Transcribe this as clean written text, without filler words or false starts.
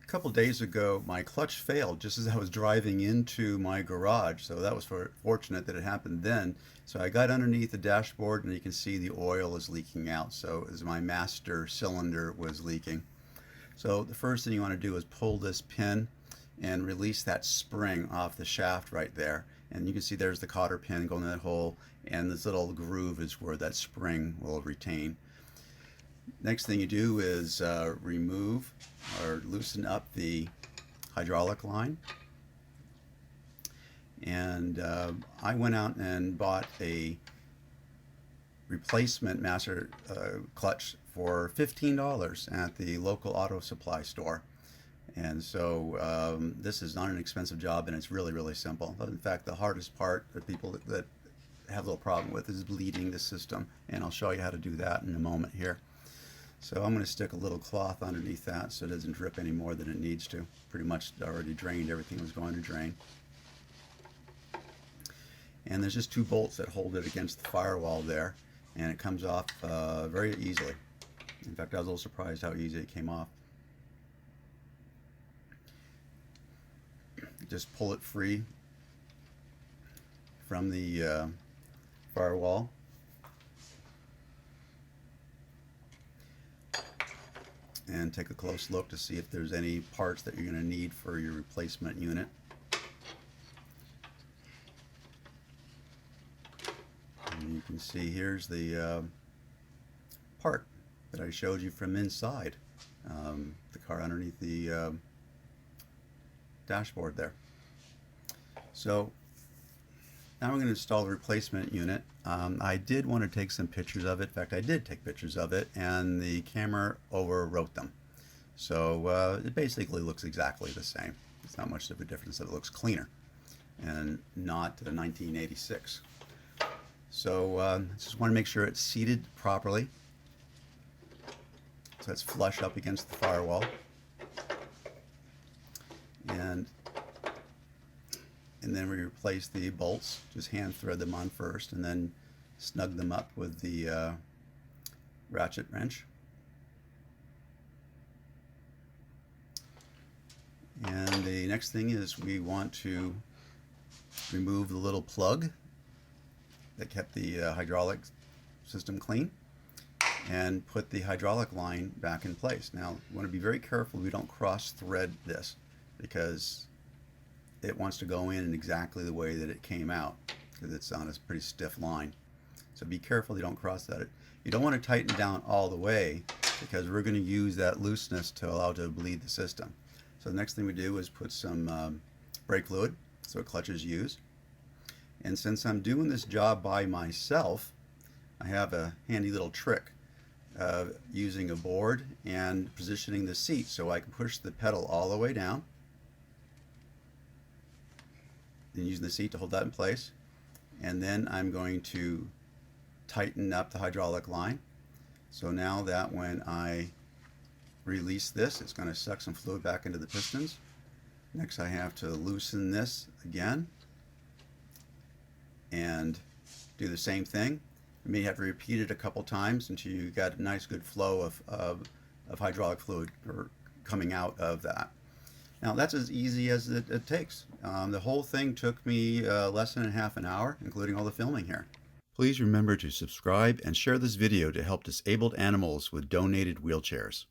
A couple days ago, my clutch failed just as I was driving into my garage, so that was fortunate that it happened then. So I got underneath the dashboard and you can see the oil is leaking out, so as my master cylinder was leaking. So the first thing you want to do is pull this pin and release that spring off the shaft right there. And you can see there's the cotter pin going in that hole, and this little groove is where that spring will retain. Next thing you do is remove or loosen up the hydraulic line. And I went out and bought a replacement master clutch for $15 at the local auto supply store. And so this is not an expensive job, and it's really simple. In fact, the hardest part that people that have a little problem with is bleeding the system, and I'll show you how to do that in a moment here. So I'm going to stick a little cloth underneath that so it doesn't drip any more than it needs to. Pretty much already drained everything it was going to drain. And there's just two bolts that hold it against the firewall there, and it comes off very easily. In fact, I was a little surprised how easy it came off. Just pull it free from the firewall. And take a close look to see if there's any parts that you're going to need for your replacement unit. And you can see here's the part that I showed you from inside the car underneath the dashboard there. So now we're going to install the replacement unit. I did want to take some pictures of it. In fact, I did take pictures of it, and the camera overwrote them. So it basically looks exactly the same. It's not much of a difference. It looks cleaner and not 1986. So just want to make sure it's seated properly. So it's flush up against the firewall. And then we replace the bolts. Just hand thread them on first and then snug them up with the ratchet wrench. And the next thing is we want to remove the little plug that kept the hydraulic system clean and put the hydraulic line back in place. Now, we want to be very careful we don't cross thread this, because it wants to go in exactly the way that it came out, because it's on a pretty stiff line. So be careful you don't cross that. You don't want to tighten down all the way, because we're going to use that looseness to allow it to bleed the system. So the next thing we do is put some brake fluid, so clutches used. And since I'm doing this job by myself, I have a handy little trick of using a board and positioning the seat so I can push the pedal all the way down, and using the seat to hold that in place. And then I'm going to tighten up the hydraulic line. So now that when I release this, it's going to suck some fluid back into the pistons. Next, I have to loosen this again and do the same thing. You may have to repeat it a couple times until you got a nice good flow of hydraulic fluid coming out of that. Now that's as easy as it takes. The whole thing took me less than half an hour, including all the filming here. Please remember to subscribe and share this video to help disabled animals with donated wheelchairs.